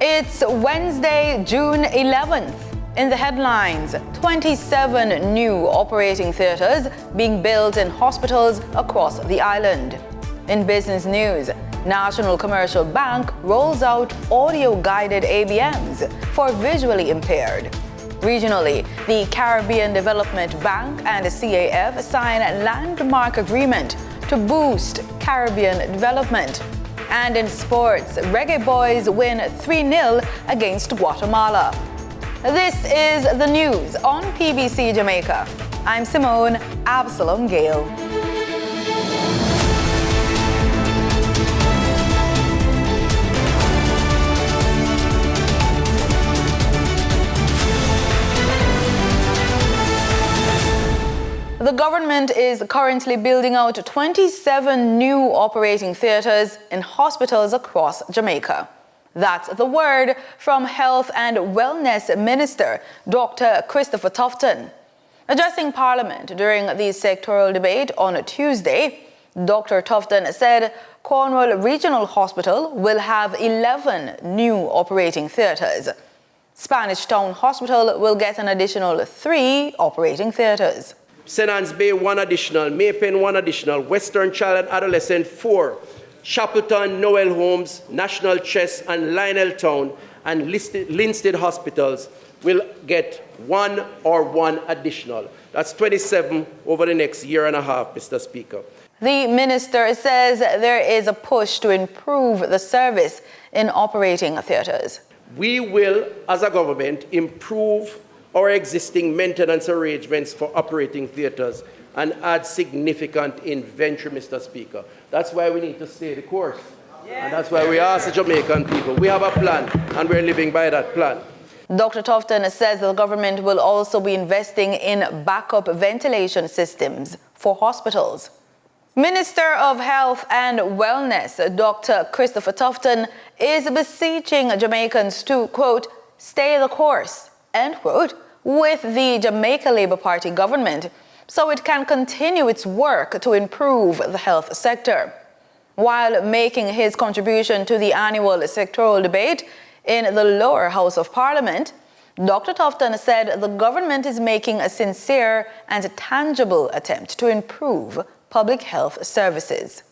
It's Wednesday, June 11th. In the headlines, 27 new operating theatres being built in hospitals across the island. In business news, National Commercial Bank rolls out audio-guided ABMs for visually impaired. Regionally, the Caribbean Development Bank and the CAF sign a landmark agreement to boost Caribbean development. And in sports, Reggae Boys win 3-0 against Guatemala. This is the news on PBC Jamaica. I'm Simone Absalom Gale. The government is currently building out 27 new operating theatres in hospitals across Jamaica. That's the word from Health and Wellness Minister Dr. Christopher Tufton. Addressing Parliament during the sectoral debate on Tuesday, Dr. Tufton said Cornwall Regional Hospital will have 11 new operating theatres. Spanish Town Hospital will get an additional 3 operating theatres. St. Anne's Bay, 1 additional, Maypen, 1 additional, Western Child and Adolescent, 4, Shackleton, Noel Homes, National Chess and Lionel Town and Linstead Hospitals will get 1 or 1 additional. That's 27 over the next year and a half, Mr. Speaker. The minister says there is a push to improve the service in operating theatres. We will, as a government, improve our existing maintenance arrangements for operating theatres and add significant inventory, Mr. Speaker. That's why we need to stay the course. And that's why we ask the Jamaican people. We have a plan, and we're living by that plan. Dr. Tufton says the government will also be investing in backup ventilation systems for hospitals. Minister of Health and Wellness, Dr. Christopher Tufton, is beseeching Jamaicans to, quote, stay the course, end quote, with the Jamaica Labour Party government so it can continue its work to improve the health sector. While making his contribution to the annual sectoral debate in the lower house of Parliament, Dr. Tufton said the government is making a sincere and tangible attempt to improve public health services.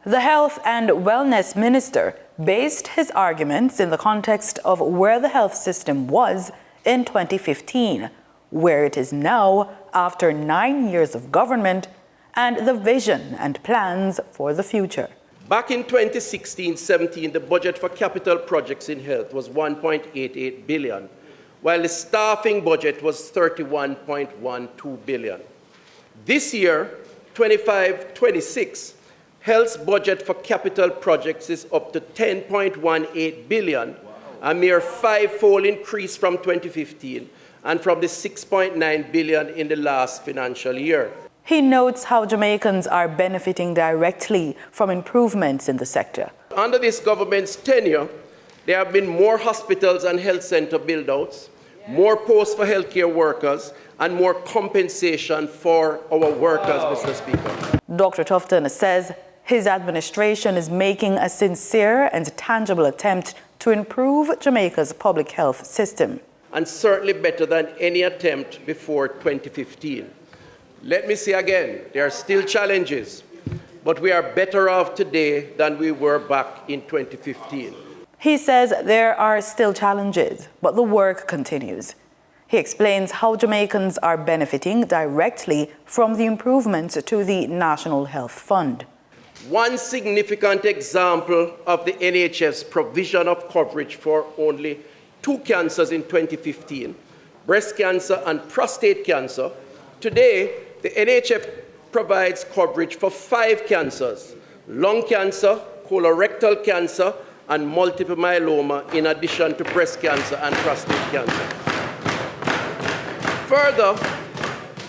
The Health and Wellness Minister based his arguments in the context of where the health system was in 2015, where it is now after 9 years of government, and the vision and plans for the future. Back in 2016-17, the budget for capital projects in health was 1.88 billion, while the staffing budget was 31.12 billion. This year, 25-26, health's budget for capital projects is up to 10.18 billion, a mere 5-fold increase from 2015 and from the 6.9 billion in the last financial year. He notes how Jamaicans are benefiting directly from improvements in the sector. Under this government's tenure, there have been more hospitals and health center build-outs, more posts for healthcare workers, and more compensation for our workers, Mr. Speaker. Dr. Tufton says his administration is making a sincere and tangible attempt to improve Jamaica's public health system. And certainly better than any attempt before 2015. Let me say again, there are still challenges, but we are better off today than we were back in 2015. He says there are still challenges, but the work continues. He explains how Jamaicans are benefiting directly from the improvements to the National Health Fund. One significant example of the NHF's provision of coverage for only 2 cancers in 2015, breast cancer and prostate cancer. Today, the NHF provides coverage for 5 cancers, lung cancer, colorectal cancer, and multiple myeloma, in addition to breast cancer and prostate cancer.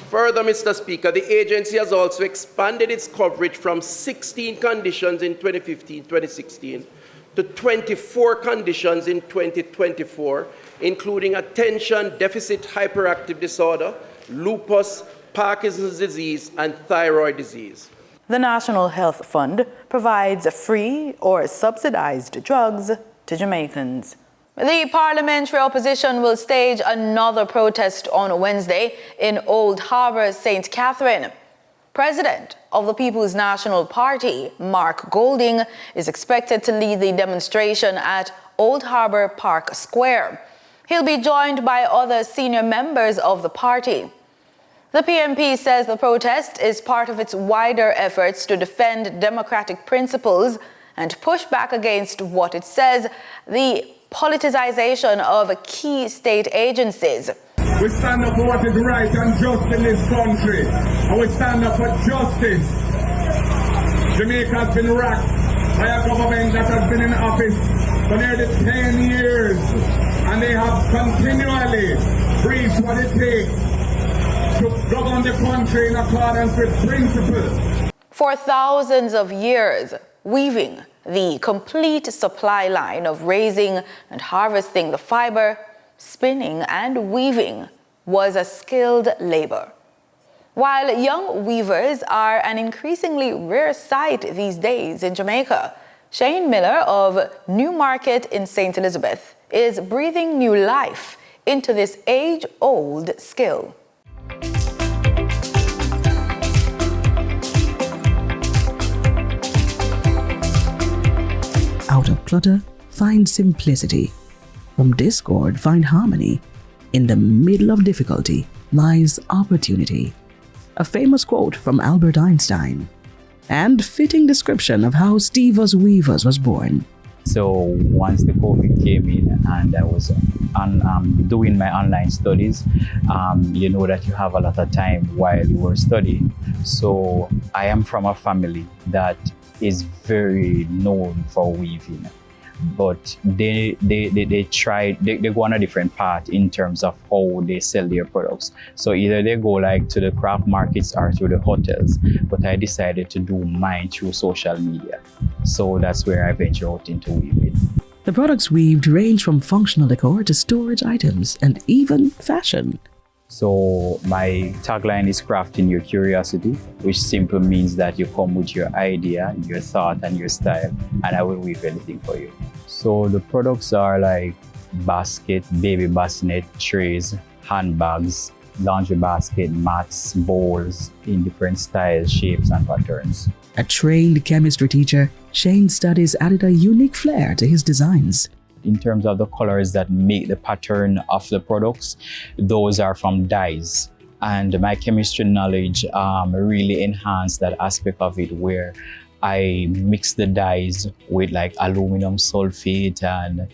Further, Mr. Speaker, the agency has also expanded its coverage from 16 conditions in 2015-2016 to 24 conditions in 2024, including attention deficit hyperactive disorder, lupus, Parkinson's disease, and thyroid disease. The National Health Fund provides free or subsidized drugs to Jamaicans. The parliamentary opposition will stage another protest on Wednesday in Old Harbour, St. Catherine. President of the People's National Party, Mark Golding, is expected to lead the demonstration at Old Harbour Park Square. He'll be joined by other senior members of the party. The PNP says the protest is part of its wider efforts to defend democratic principles and push back against what it says the politicization of key state agencies. We stand up for what is right and just in this country, and we stand up for justice. Jamaica has been racked by a government that has been in office for nearly 10 years, and they have continually breached what it takes to govern the country in accordance with principles. For thousands of years, weaving the complete supply line of raising and harvesting the fiber, spinning and weaving was a skilled labor. While young weavers are an increasingly rare sight these days in Jamaica, Shane Miller of Newmarket in St. Elizabeth is breathing new life into this age-old skill. Out of clutter, find simplicity. From discord, find harmony. In the middle of difficulty lies opportunity. A famous quote from Albert Einstein, and fitting description of how Steve's Weavers was born. So once the COVID came in and I was doing my online studies, you know that you have a lot of time while you were studying. So I am from a family that is very known for weaving, but they go on a different path in terms of how they sell their products. So either they go like to the craft markets or to the hotels, but I decided to do mine through social media. So that's where I venture out into weaving. The products weaved range from functional decor to storage items and even fashion. So my tagline is crafting your curiosity, which simply means that you come with your idea, your thought and your style, and I will weave anything for you. So the products are like basket, baby bassinet, trays, handbags, laundry basket, mats, bowls in different styles, shapes and patterns. A trained chemistry teacher, Shane's studies added a unique flair to his designs. In terms of the colors that make the pattern of the products, those are from dyes. And my chemistry knowledge really enhanced that aspect of it, where I mix the dyes with like aluminum sulfate and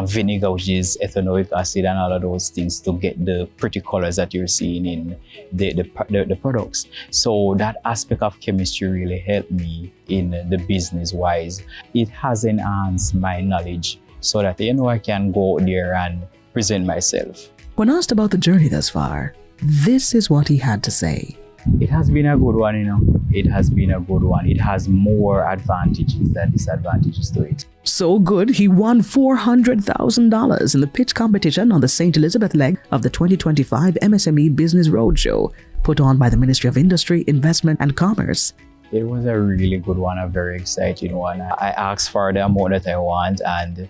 vinegar, which is ethanoic acid, and all of those things to get the pretty colors that you're seeing in the products. So that aspect of chemistry really helped me in the business wise. It has enhanced my knowledge so that, you know, I can go there and present myself. When asked about the journey thus far, this is what he had to say. It has been a good one, you know. It has been a good one. It has more advantages than disadvantages to it. So good, he won $400,000 in the pitch competition on the St. Elizabeth leg of the 2025 MSME Business Roadshow, put on by the Ministry of Industry, Investment and Commerce. It was a really good one, a very exciting one. I asked for the amount that I want, and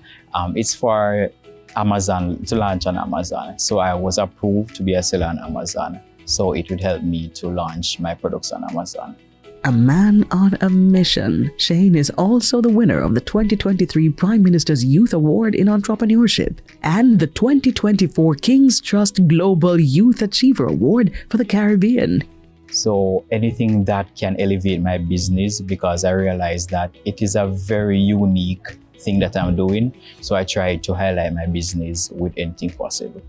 it's for Amazon, to launch on Amazon. So I was approved to be a seller on Amazon. So it would help me to launch my products on Amazon. A man on a mission, Shane is also the winner of the 2023 Prime Minister's Youth Award in Entrepreneurship and the 2024 King's Trust Global Youth Achiever Award for the Caribbean. So anything that can elevate my business, because I realize that it is a very unique thing that I'm doing. So I try to highlight my business with anything possible.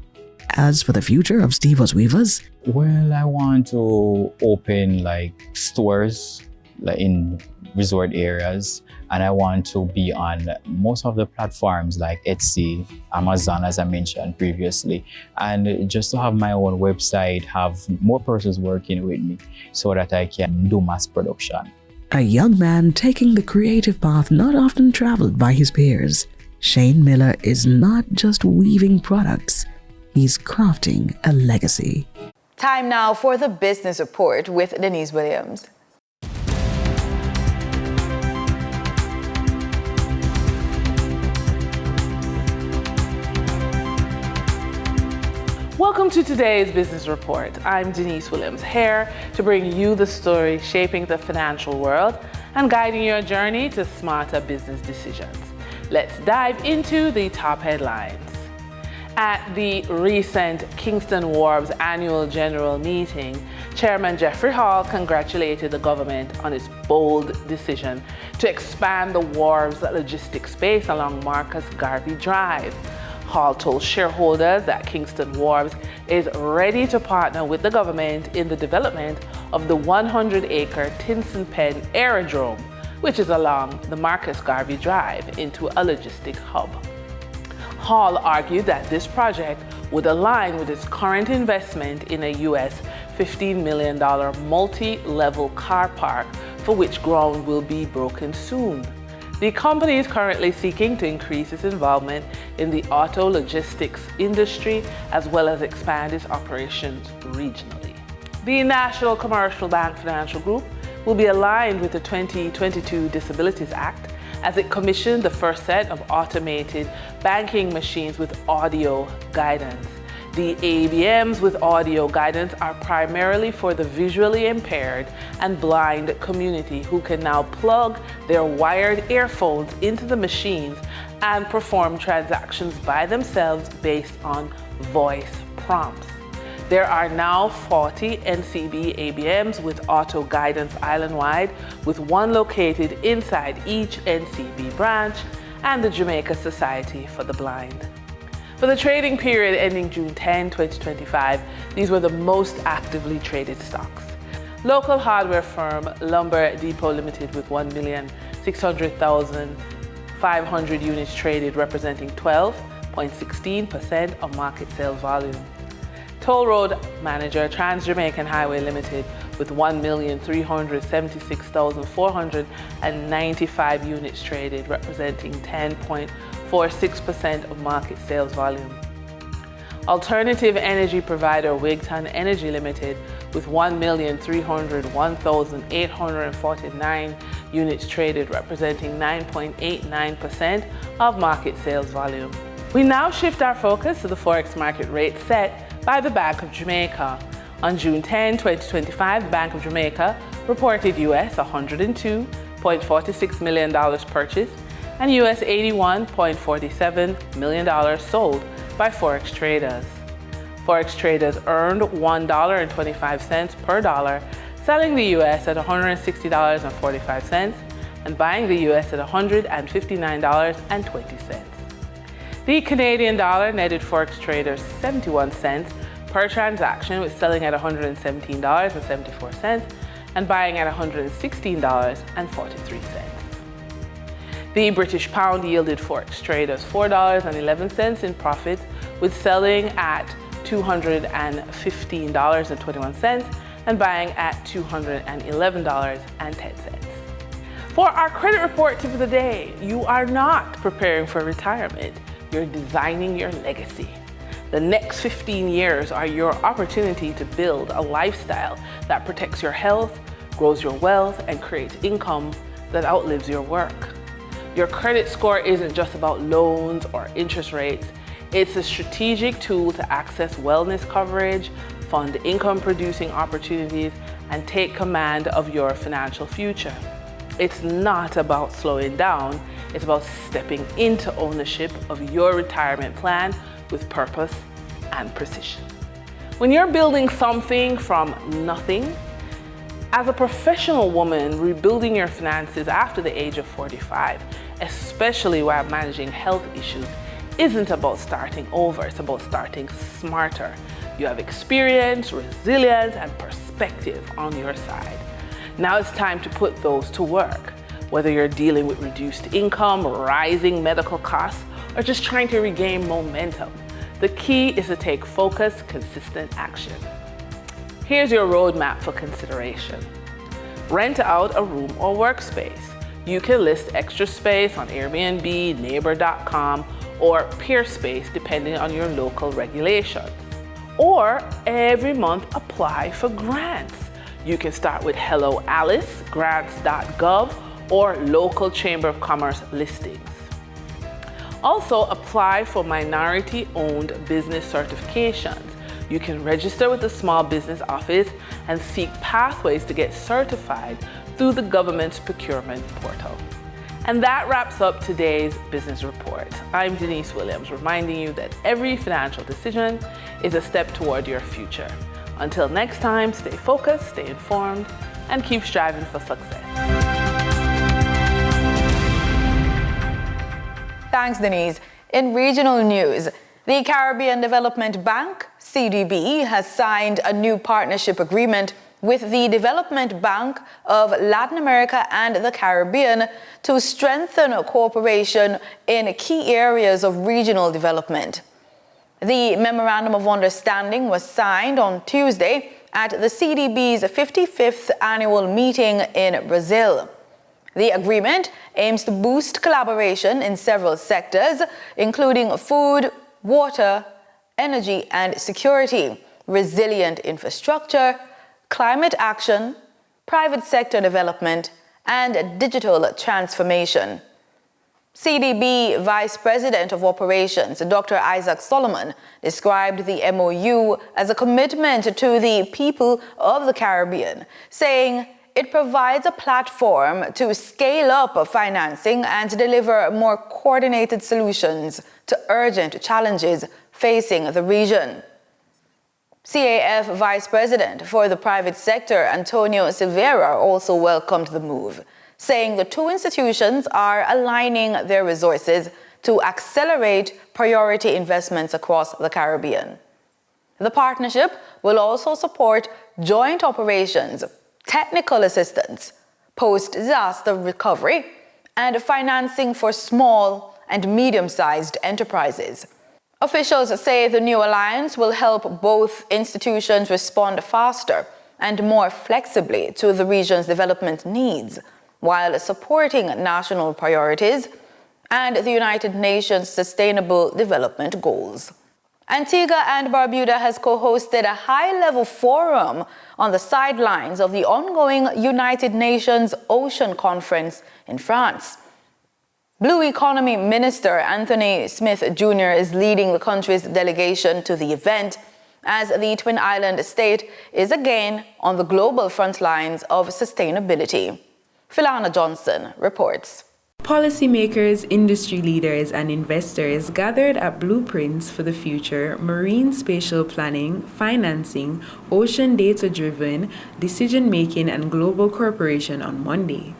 As for the future of Steve's Weavers, well, I want to open like stores like in resort areas, and I want to be on most of the platforms like Etsy, Amazon, as I mentioned previously, and just to have my own website, have more persons working with me so that I can do mass production. A young man taking the creative path not often traveled by his peers, Shane Miller is not just weaving products, he's crafting a legacy. Time now for the Business Report with Denise Williams. Welcome to today's Business Report. I'm Denise Williams, here to bring you the story shaping the financial world and guiding your journey to smarter business decisions. Let's dive into the top headlines. At the recent Kingston Wharves annual general meeting, Chairman Jeffrey Hall congratulated the government on its bold decision to expand the Wharves logistics space along Marcus Garvey Drive. Hall told shareholders that Kingston Wharves is ready to partner with the government in the development of the 100-acre Tinson Pen Aerodrome, which is along the Marcus Garvey Drive, into a logistic hub. Hall argued that this project would align with its current investment in a US $15 million multi-level car park, for which ground will be broken soon. The company is currently seeking to increase its involvement in the auto logistics industry as well as expand its operations regionally. The National Commercial Bank Financial Group will be aligned with the 2022 Disabilities Act as it commissioned the first set of automated banking machines with audio guidance. The ABMs with audio guidance are primarily for the visually impaired and blind community who can now plug their wired earphones into the machines and perform transactions by themselves based on voice prompts. There are now 40 NCB ABMs with auto guidance island-wide, with one located inside each NCB branch and the Jamaica Society for the Blind. For the trading period ending June 10, 2025, these were the most actively traded stocks. Local hardware firm Lumber Depot Limited with 1,600,500 units traded, representing 12.16% of market sales volume. Toll road manager Trans-Jamaican Highway Limited with 1,376,495 units traded, representing 10.46% of market sales volume. Alternative energy provider Wigton Energy Limited with 1,301,849 units traded, representing 9.89% of market sales volume. We now shift our focus to the Forex market rate set by the Bank of Jamaica. On June 10, 2025, the Bank of Jamaica reported US $102.46 million purchased and US $81.47 million sold by Forex traders. Forex traders earned $1.25 per dollar, selling the US at $160.45 and buying the US at $159.20. The Canadian dollar netted Forex traders 71 cents per transaction, with selling at $117.74 and buying at $116.43. The British pound yielded Forex traders $4.11 in profit, with selling at $215.21 and buying at $211.10. For our credit report tip of the day, you are not preparing for retirement. You're designing your legacy. The next 15 years are your opportunity to build a lifestyle that protects your health, grows your wealth, and creates income that outlives your work. Your credit score isn't just about loans or interest rates. It's a strategic tool to access wellness coverage, fund income-producing opportunities, and take command of your financial future. It's not about slowing down. It's about stepping into ownership of your retirement plan with purpose and precision. When you're building something from nothing, as a professional woman, rebuilding your finances after the age of 45, especially while managing health issues, isn't about starting over. It's about starting smarter. You have experience, resilience, and perspective on your side. Now it's time to put those to work. Whether you're dealing with reduced income, rising medical costs, or just trying to regain momentum, the key is to take focused, consistent action. Here's your roadmap for consideration. Rent out a room or workspace. You can list extra space on Airbnb, Neighbor.com, or Peerspace, depending on your local regulations. Or every month apply for grants. You can start with Hello Alice, grants.gov, or local Chamber of Commerce listings. Also apply for minority-owned business certifications. You can register with the Small Business Office and seek pathways to get certified through the government's procurement portal. And that wraps up today's business report. I'm Denise Williams, reminding you that every financial decision is a step toward your future. Until next time, stay focused, stay informed, and keep striving for success. Thanks, Denise. In regional news, the Caribbean Development Bank, CDB, has signed a new partnership agreement with the Development Bank of Latin America and the Caribbean to strengthen cooperation in key areas of regional development. The Memorandum of Understanding was signed on Tuesday at the CDB's 55th annual meeting in Brazil. The agreement aims to boost collaboration in several sectors, including food, water, energy and security, resilient infrastructure, climate action, private sector development, and digital transformation. CDB Vice President of Operations, Dr. Isaac Solomon, described the MOU as a commitment to the people of the Caribbean, saying it provides a platform to scale up financing and deliver more coordinated solutions to urgent challenges facing the region. CAF Vice President for the Private Sector, Antonio Silveira, also welcomed the move, saying the two institutions are aligning their resources to accelerate priority investments across the Caribbean. The partnership will also support joint operations, technical assistance, post-disaster recovery, and financing for small and medium-sized enterprises. Officials say the new alliance will help both institutions respond faster and more flexibly to the region's development needs, while supporting national priorities and the United Nations Sustainable Development Goals. Antigua and Barbuda has co-hosted a high-level forum on the sidelines of the ongoing United Nations Ocean Conference in France. Blue Economy Minister Anthony Smith Jr. is leading the country's delegation to the event, as the Twin Island state is again on the global front lines of sustainability. Philana Johnson reports. Policymakers, industry leaders, and investors gathered at Blueprints for the Future Marine Spatial Planning, Financing, Ocean Data-Driven Decision-Making and Global Cooperation on Monday.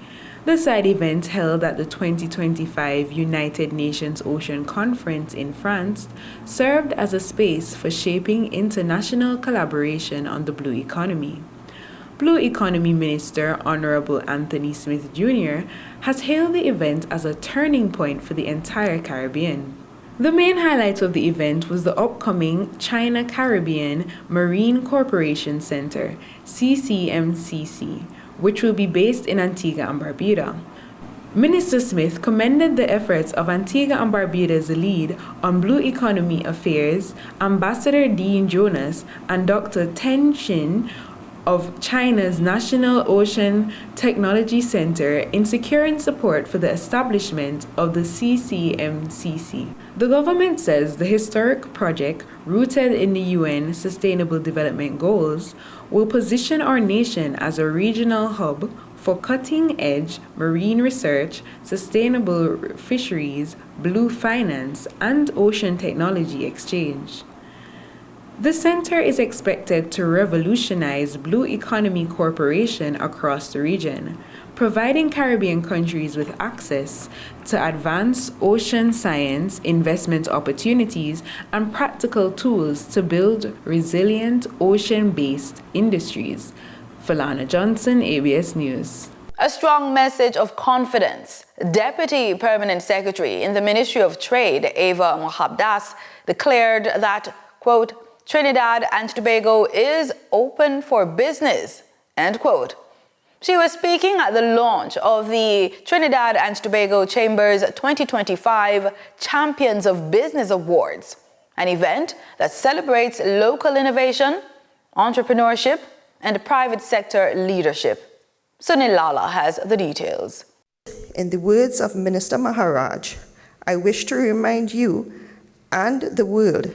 The side event held at the 2025 United Nations Ocean Conference in France served as a space for shaping international collaboration on the blue economy. Blue Economy Minister Honorable Anthony Smith Jr. has hailed the event as a turning point for the entire Caribbean. The main highlight of the event was the upcoming China-Caribbean Marine Cooperation Center, CCMCC, which will be based in Antigua and Barbuda. Minister Smith commended the efforts of Antigua and Barbuda's lead on blue economy affairs, Ambassador Dean Jonas and Dr. Ten Chin of China's National Ocean Technology Center in securing support for the establishment of the CCMCC. The government says the historic project, rooted in the UN Sustainable Development Goals, will position our nation as a regional hub for cutting-edge marine research, sustainable fisheries, blue finance, and ocean technology exchange. The center is expected to revolutionize blue economy cooperation across the region, providing Caribbean countries with access to advanced ocean science, investment opportunities, and practical tools to build resilient ocean-based industries. Philana Johnson, ABS News. A strong message of confidence. Deputy Permanent Secretary in the Ministry of Trade, Ava Mohabdas, declared that, quote, Trinidad and Tobago is open for business, end quote. She was speaking at the launch of the Trinidad and Tobago Chamber's 2025 Champions of Business Awards, an event that celebrates local innovation, entrepreneurship, and private sector leadership. Sunil Lala has the details. In the words of Minister Maharaj, I wish to remind you and the world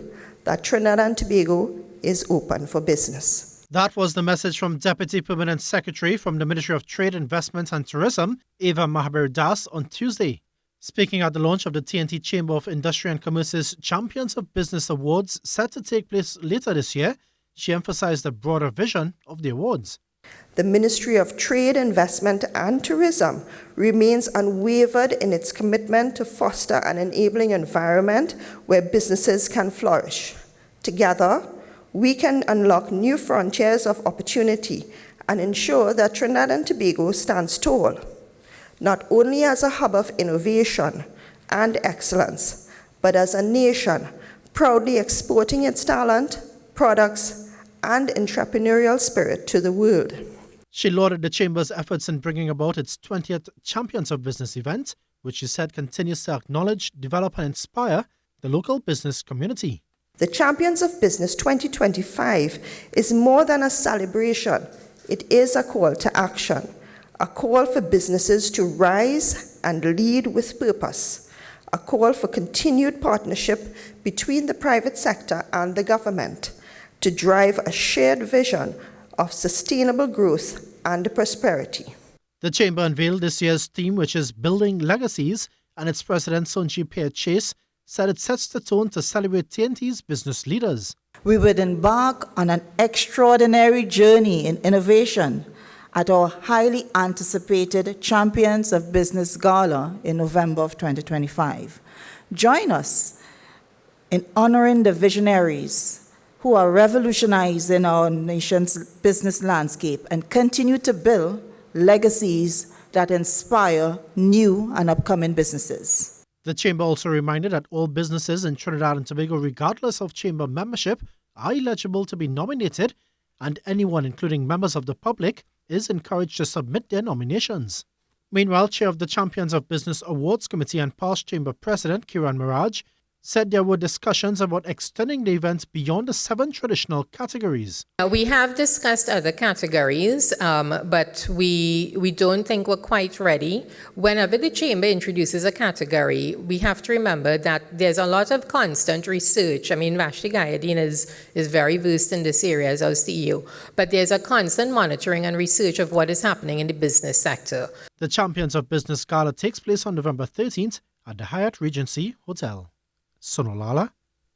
that Trinidad and Tobago is open for business. That was the message from Deputy Permanent Secretary from the Ministry of Trade, Investment and Tourism, Eva Mahabir Das, on Tuesday. Speaking at the launch of the TNT Chamber of Industry and Commerce's Champions of Business Awards set to take place later this year, she emphasized the broader vision of the awards. The Ministry of Trade, Investment and Tourism remains unwavered in its commitment to foster an enabling environment where businesses can flourish. Together, we can unlock new frontiers of opportunity and ensure that Trinidad and Tobago stands tall, not only as a hub of innovation and excellence, but as a nation proudly exporting its talent, products, and entrepreneurial spirit to the world. She lauded the Chamber's efforts in bringing about its 20th Champions of Business event, which she said continues to acknowledge, develop, and inspire the local business community. The Champions of Business 2025 is more than a celebration. It is a call to action, a call for businesses to rise and lead with purpose, a call for continued partnership between the private sector and the government to drive a shared vision of sustainable growth and prosperity. The Chamber unveiled this year's theme, which is Building Legacies, and its president, Sonji Pierre Chase, said it sets the tone to celebrate TNT's business leaders. We would embark on an extraordinary journey in innovation at our highly anticipated Champions of Business Gala in November of 2025. Join us in honoring the visionaries who are revolutionizing our nation's business landscape and continue to build legacies that inspire new and upcoming businesses. The Chamber also reminded that all businesses in Trinidad and Tobago, regardless of Chamber membership, are eligible to be nominated, and anyone, including members of the public, is encouraged to submit their nominations. Meanwhile, Chair of the Champions of Business Awards Committee and past Chamber President Kiran Miraj said there were discussions about extending the event beyond the 7 traditional categories. We have discussed other categories, but we don't think we're quite ready. Whenever the Chamber introduces a category, we have to remember that there's a lot of constant research. I mean, Vashti Gayadeen is very versed in this area as our CEO, but there's a constant monitoring and research of what is happening in the business sector. The Champions of Business Gala takes place on November 13th at the Hyatt Regency Hotel. Sonolala,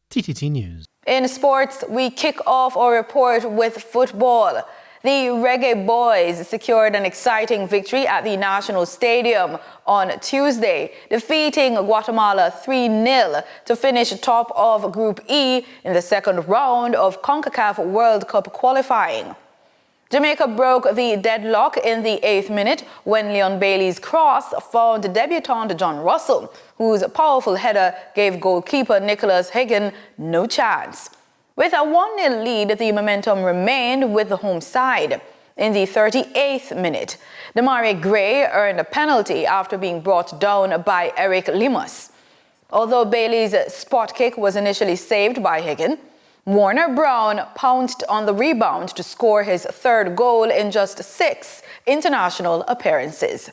TTT News. In sports, we kick off our report with football. The Reggae Boys secured an exciting victory at the National Stadium on Tuesday, defeating Guatemala 3-0 to finish top of Group E in the second round of CONCACAF World Cup qualifying. Jamaica broke the deadlock in the 8th minute when Leon Bailey's cross found debutant John Russell, whose powerful header gave goalkeeper Nicholas Hagan no chance. With a 1-0 lead, the momentum remained with the home side. In the 38th minute, Demarai Gray earned a penalty after being brought down by Eric Limas. Although Bailey's spot kick was initially saved by Hagan, Warner Brown pounced on the rebound to score his 3rd goal in just 6 international appearances.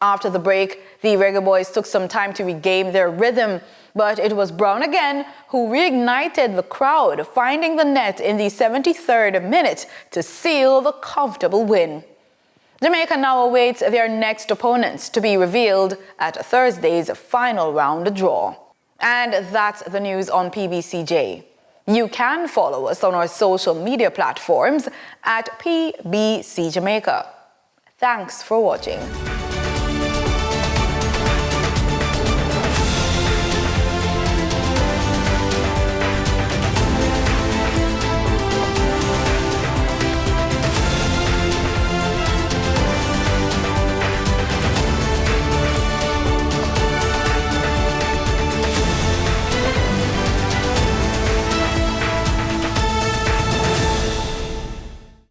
After the break, the Reggae Boys took some time to regain their rhythm, but it was Brown again who reignited the crowd, finding the net in the 73rd minute to seal the comfortable win. Jamaica now awaits their next opponents to be revealed at Thursday's final round draw. And that's the news on PBCJ. You can follow us on our social media platforms at PBCJamaica. Thanks for watching.